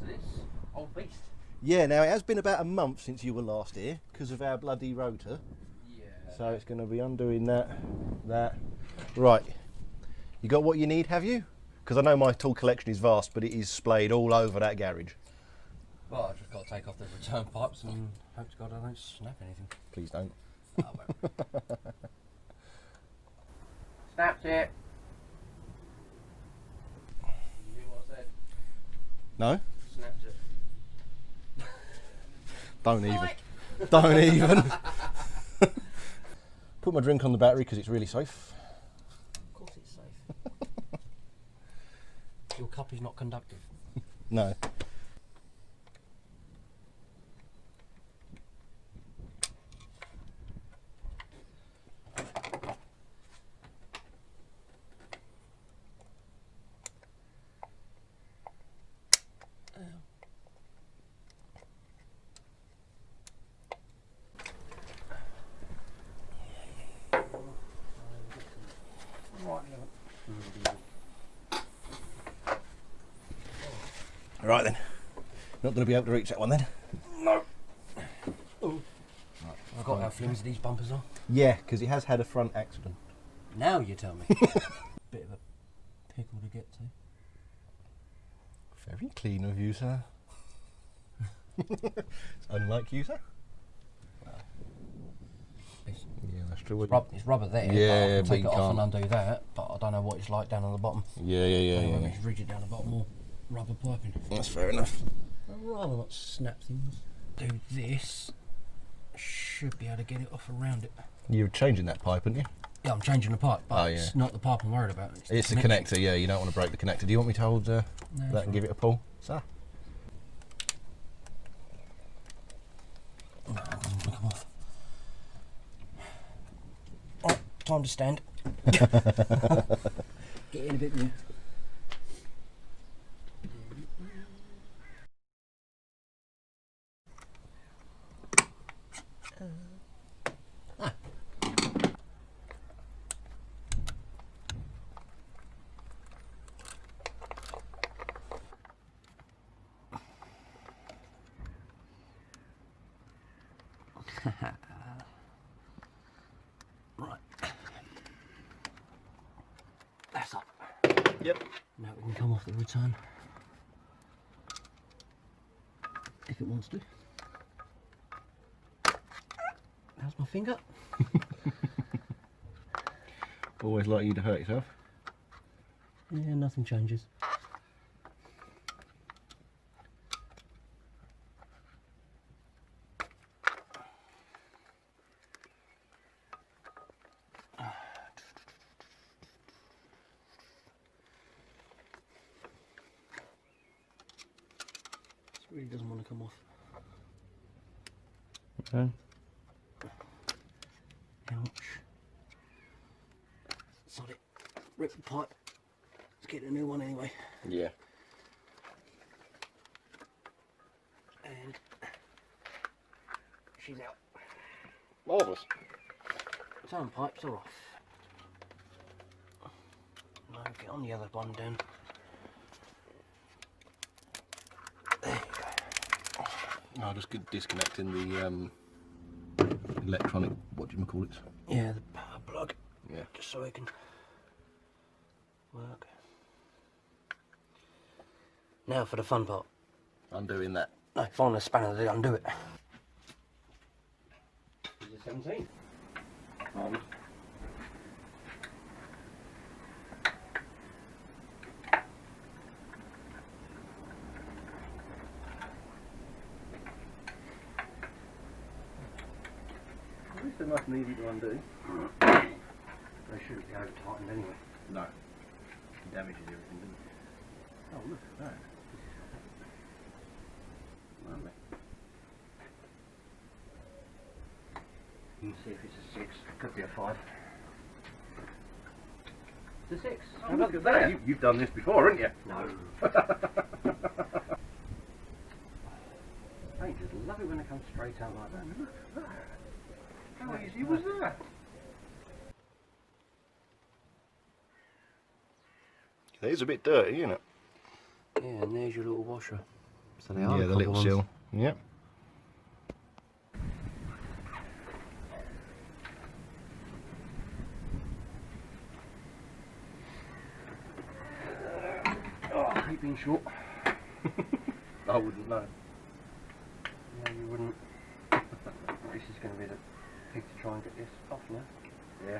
to this old beast. Yeah, now it has been about a month since you were last here because of our bloody rotor. Yeah. So it's going to be undoing that. Right. You got what you need, have you? Because I know my tool collection is vast, but it is splayed all over that garage. Well, I've just got to take off the return pipes and hope to God I don't snap anything. Please don't. Oh, well. Snapped it. You hear what I said? No? Snapped it. Don't even. Don't even. Put my drink on the battery because it's really safe. Of course it's safe. Your cup is not conductive. No. Right then. Not going to be able to reach that one then. No. Right. I've got how flimsy these bumpers are. Yeah, because it has had a front accident. Now you tell me. Bit of a pickle to get to. Very clean of you, sir. It's unlike you, sir. Well, yeah, that's true. it's rubber there. Yeah, but I can take it off and undo that. But I don't know what it's like down on the bottom. Yeah. Whether it's rigid down the bottom or rubber piping. That's fair enough. I'd rather not snap things. Do this. Should be able to get it off around it. You're changing that pipe, aren't you? Yeah, I'm changing the pipe, but it's not the pipe I'm worried about. It's the connector, yeah. You don't want to break the connector. Do you want me to hold that and give it a pull? Sir? No, it doesn't want to come off. Right, time to stand. Get in a bit more. Right. That's up. Yep. Now we can come off the return. If it wants to. How's my finger? Always like you to hurt yourself. Yeah, nothing changes. Really doesn't want to come off. Okay. Ouch. Sod it. Rip the pipe. Let's get a new one anyway. Yeah. And she's out. Marvellous. Return pipes are off. Now get on the other one then. There you go. I'll just get disconnecting the electronic, what do you call it? Yeah, the power plug. Yeah. Just so it can work. Now for the fun part. Undoing that. No, find the spanner to undo it. Is it 17? At least they're nice and easy to undo. They shouldn't be over tightened anyway. No. It damages everything, doesn't it? Oh, look at that. Lovely. You can see if it's a 6. Could be a 5. It's a 6. Oh, look at that. You've done this before, haven't you? No. I just love it when it comes straight out like that. Look at that. How easy was that? It is a bit dirty, isn't it? Yeah, and there's your little washer. So they are the little ones. seal. Yep. Oh, I hate being short. I wouldn't know. No, you wouldn't. This is going to be the pig to try and get this off now. Yeah.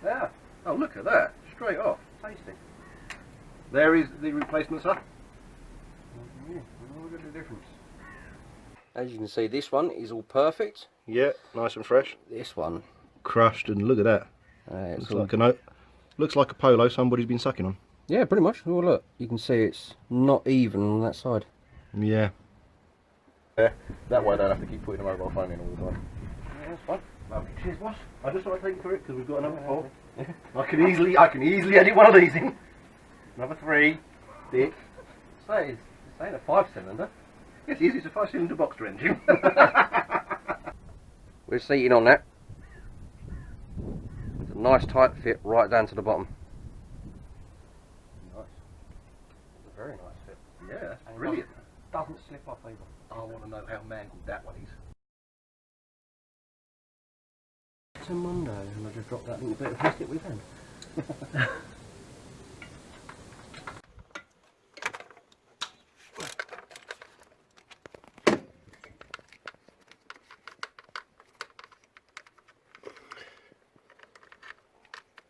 Yeah. Oh, look at that. Straight off. Tasty. There is the replacement, sir. Yeah, look at the difference. As you can see, this one is all perfect. Yeah, nice and fresh. This one, Crushed, and look at that. Looks like a polo somebody's been sucking on. yeah, pretty much. Oh, look, you can see it's not even on that side. Yeah. Yeah, that way I don't have to keep putting a mobile phone in all the time. Yeah, that's fine. Lovely. Cheers, boss. I just want to take you through it because we've got another 4. I can easily edit one of these in. Another 3. Dick. So it's ain't a 5-cylinder. Yes, it is. It's a 5-cylinder Boxster engine. We're seating on that. It's a nice tight fit right down to the bottom. Nice. It's a very nice fit. Yeah, that's And brilliant. Doesn't slip off either. I want to know how mangled that one is. It's a Monday, and I just dropped that little bit of plastic we found.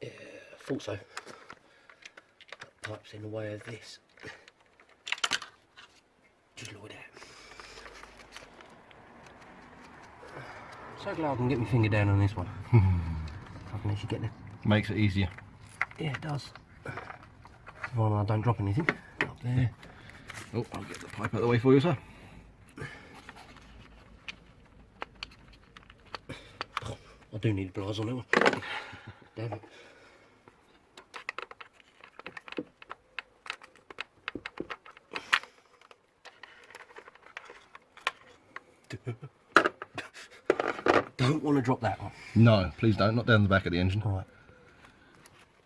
Yeah, I thought so. That pipe's in the way of this. Just look at that. So glad I can get my finger down on this one. I can actually get there. Makes it easier. Yeah, it does. Well, I don't drop anything up there. Oh, I'll get the pipe out of the way for you, sir. I do need pliers on that one. Damn it. Don't want to drop that one. No, please don't. Not down the back of the engine. All right.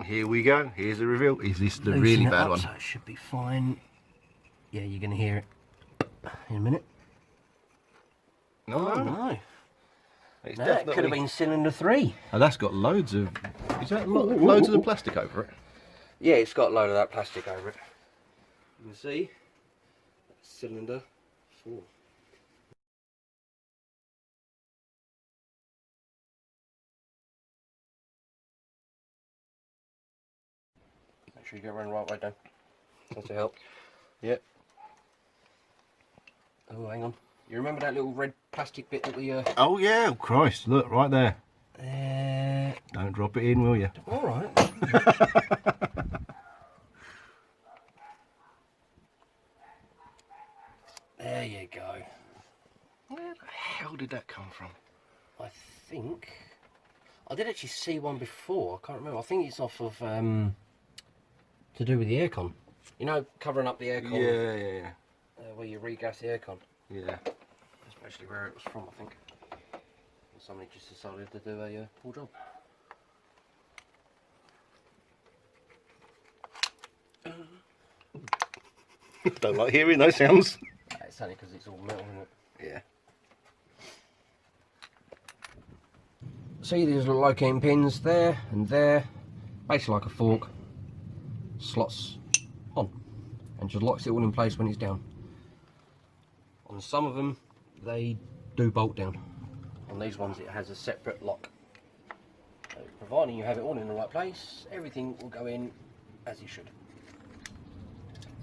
Here we go. Here's the reveal. Is this the Loosen really it bad up one? So it should be fine. Yeah, you're going to hear it in a minute. No, Oh, no. It's That definitely... could have been cylinder 3. Oh, that's got loads of... Is that loads of the plastic over it? Yeah, it's got a load of that plastic over it. You can see cylinder 4. Make sure you get around the right way down. That's to help. Yep. Oh, hang on. You remember that little red plastic bit that we... Oh, yeah. Oh, Christ. Look, right there. There. Don't drop it in, will you? All right. There you go. Where the hell did that come from? I think I did actually see one before. I can't remember. I think it's off of to do with the aircon. You know, covering up the aircon. Yeah. Where you regas the aircon. Yeah. That's actually where it was from, I think. Somebody just decided to do a full job. Don't like hearing those sounds. It's only because it's all metal, isn't it? Yeah. See, there's little locating pins there and there, basically like a fork. Slots on, and just locks it all in place when it's down. On some of them, they do bolt down. On these ones, it has a separate lock. So, providing you have it all in the right place, everything will go in as it should,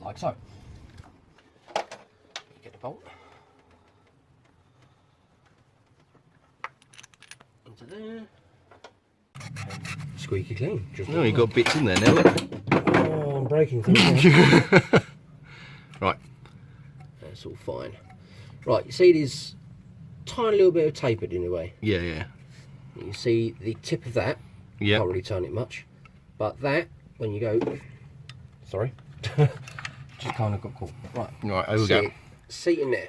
like so. You get the bolt into there. Squeaky clean. Just No, you got bits in there now, look. Oh, I'm breaking things now. Right. That's all fine. Right, you see there's a tiny little bit of tapered in the way. Yeah. You can see the tip of that. Yeah. Can't really turn it much. But that, when you go... Sorry. Just kind of got caught. Right. Right, over we go. Seat in there.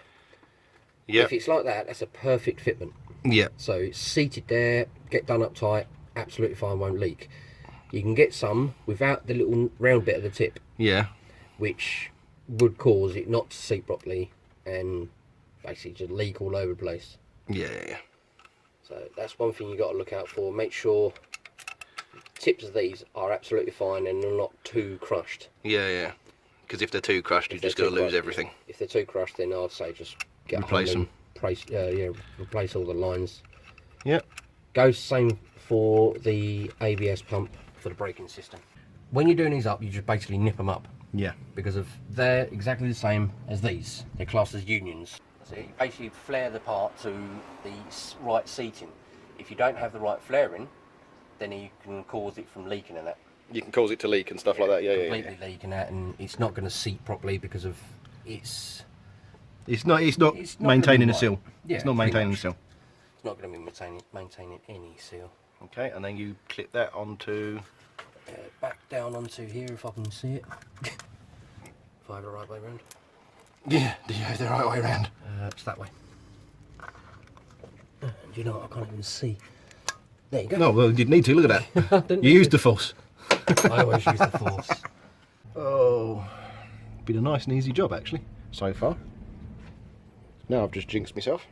Yeah. If it's like that, that's a perfect fitment. Yeah. So it's seated there, get done up tight, absolutely fine, won't leak. You can get some without the little round bit of the tip, Yeah. which would cause it not to seat properly and basically just leak all over the place. Yeah. So that's one thing you got to look out for. Make sure tips of these are absolutely fine and they're not too crushed. Yeah. Because if they're too crushed, you're just going to lose everything. If they're too crushed, then I'd say just get replace them. Replace all the lines. Yep. Goes same for the ABS pump for the braking system. When you're doing these up, you just basically nip them up. Yeah. Because they're exactly the same as these. They're classed as unions. So you basically flare the part to the right seating. If you don't have the right flaring, then you can cause it from leaking and that. You can cause it to leak and stuff like that. Yeah. Completely leaking that, and it's not going to seat properly because of it's not maintaining the seal. Yeah, it's not maintaining the seal. It's not going to be maintaining any seal. Okay, and then you clip that onto. Back down onto here if I can see it. If I have the right way around. Yeah, do you have the right way around? It's that way. Do you know what? I can't even see. There you go. No, well, you didn't need to. Look at that. You used the force. I always use the force. Oh, been a nice and easy job actually so far. Now I've just jinxed myself.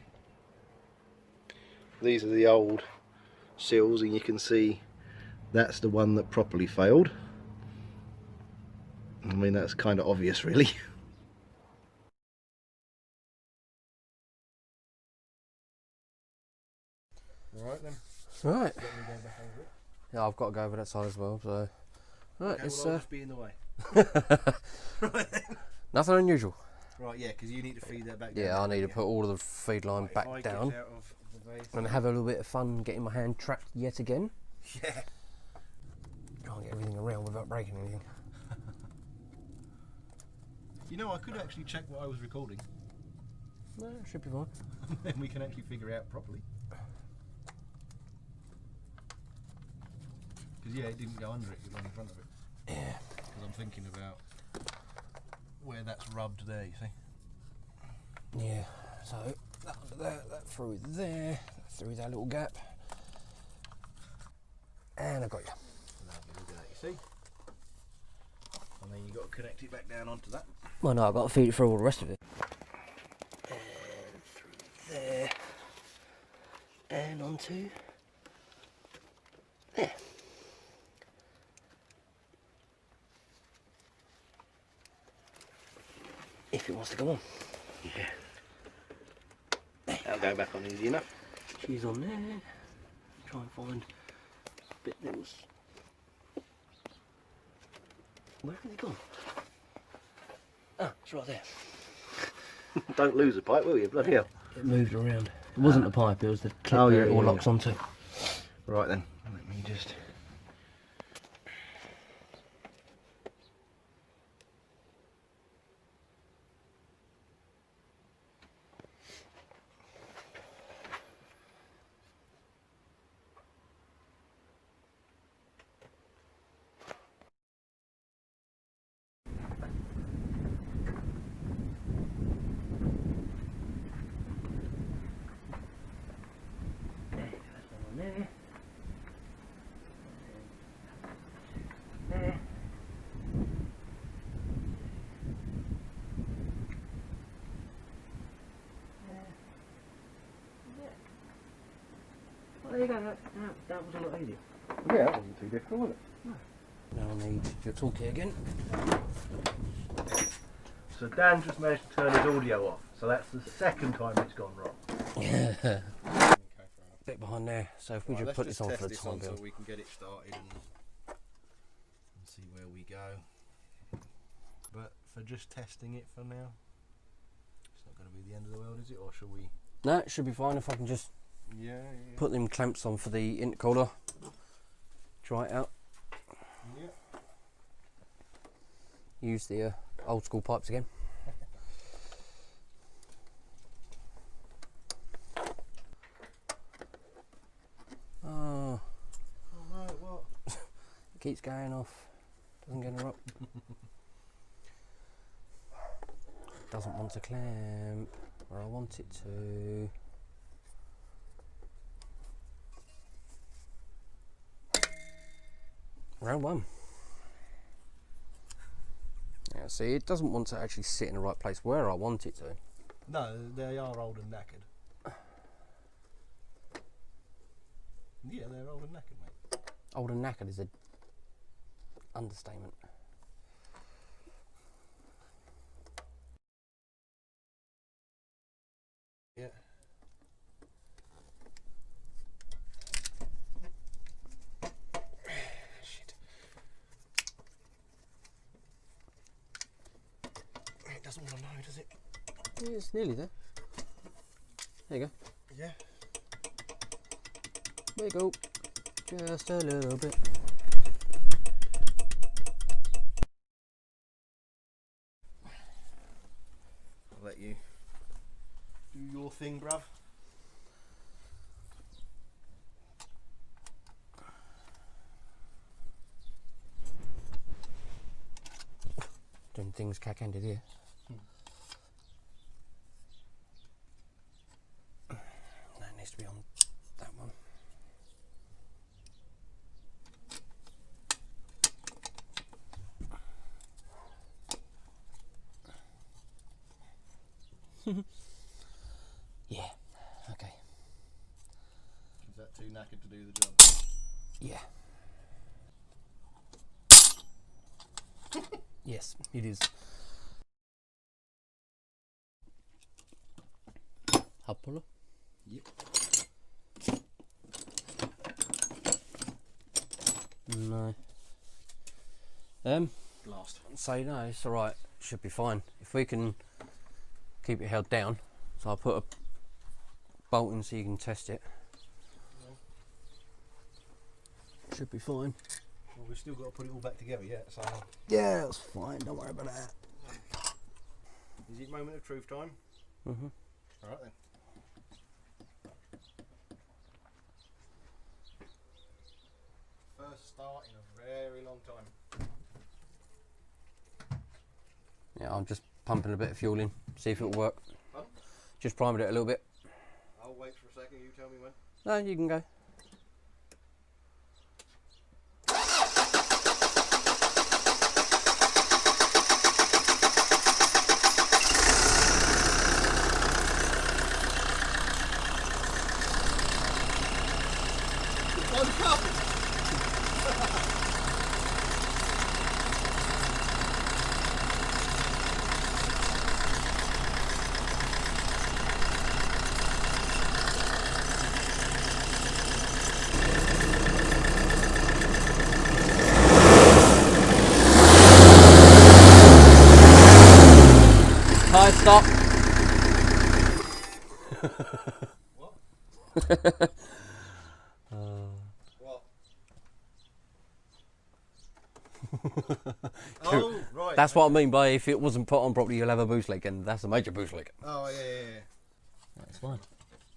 These are the old seals, and you can see that's the one that properly failed. I mean, that's kind of obvious, really. Right then. Right. Yeah, I've got to go over that side as well. So, right, Okay, it's well, I'll just be in the way. right then. Nothing unusual. Right, yeah, because you need to feed that back down. Yeah, I need to put all of the feed line back down and have a little bit of fun getting my hand trapped yet again. Yeah. Try and get everything around without breaking anything. You know, I could actually check what I was recording. No, it should be fine. Then we can actually figure out properly. Because, yeah, it didn't go under it, it was on the front of it. Yeah. Because I'm thinking about where that's rubbed there, you see. Yeah, so that under there, that through there, through that little gap. And I got you. Lovely, look at that, you see. And then you've got to connect it back down onto that. Well, no, I've got to feed it through all the rest of it. And through there. And onto there. If it wants to go on. Yeah. That'll go back on easy enough. She's on there. Try and find a bit that was. Where have they gone? Ah, it's right there. Don't lose the pipe, will you? Bloody hell. It moved around. It wasn't the pipe, it was the clip it all locks onto. Right then, let me just. There. There. Well, there you go. That was a lot easier. Yeah, that wasn't too difficult, was it? No. Now I need your toolkit again. So Dan just managed to turn his audio off. So that's the second time it's gone wrong. Yeah. Bit behind there. So if we just put this on for the time being. So we can get it started and see where we go. But for just testing it for now, it's not going to be the end of the world, is it? Or shall we? No, it should be fine if I can just put them clamps on for the intercooler. Try it out. Yeah. Use the old school pipes again. Oh no, what? It keeps going off. Doesn't get her up. Doesn't want to clamp where I want it to. Round one. Yeah, Yeah, see, it doesn't want to actually sit in the right place where I want it to. No, they are old and knackered. Yeah, they're old and knackered, mate. Old and knackered is an understatement. Yeah. Shit. It doesn't want to know, does it? Yeah, it's nearly there. There you go. Yeah. There you go. Just a little bit. I'll let you do your thing, bruv. Doing things cack-handed here. That needs to be on that one. Yeah, okay. Is that too knackered to do the job? Yeah. Yes, it is. Hub puller? Yep. No. Blast. So no, it's alright. Should be fine. If we can keep it held down. So I'll put a bolt in so you can test it. Should be fine. Well, we've still got to put it all back together yet, so... Yeah, that's fine. Don't worry about that. Is it moment of truth time? Mm-hmm. Alright then. First start in a very long time. Yeah, I'm just pumping a bit of fuel in, see if it'll work. Huh? Just priming it a little bit. I'll wait for a second, you tell me when. No, you can go. Hi, stop. What? What? Oh, right. That's what I mean by if it wasn't put on properly, you'll have a boost leak, and that's a major boost leak. Oh, yeah. That's fine.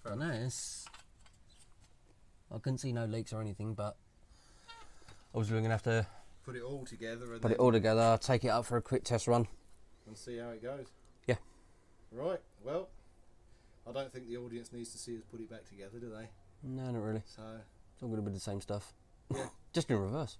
But no, I couldn't see no leaks or anything, but obviously we're going to have to Put it all together and put it all together, take it up for a quick test run. and see how it goes. Yeah. Right, well, I don't think the audience needs to see us put it back together, do they? No, not really. So, It's all going to be the same stuff. yeah. Just in reverse.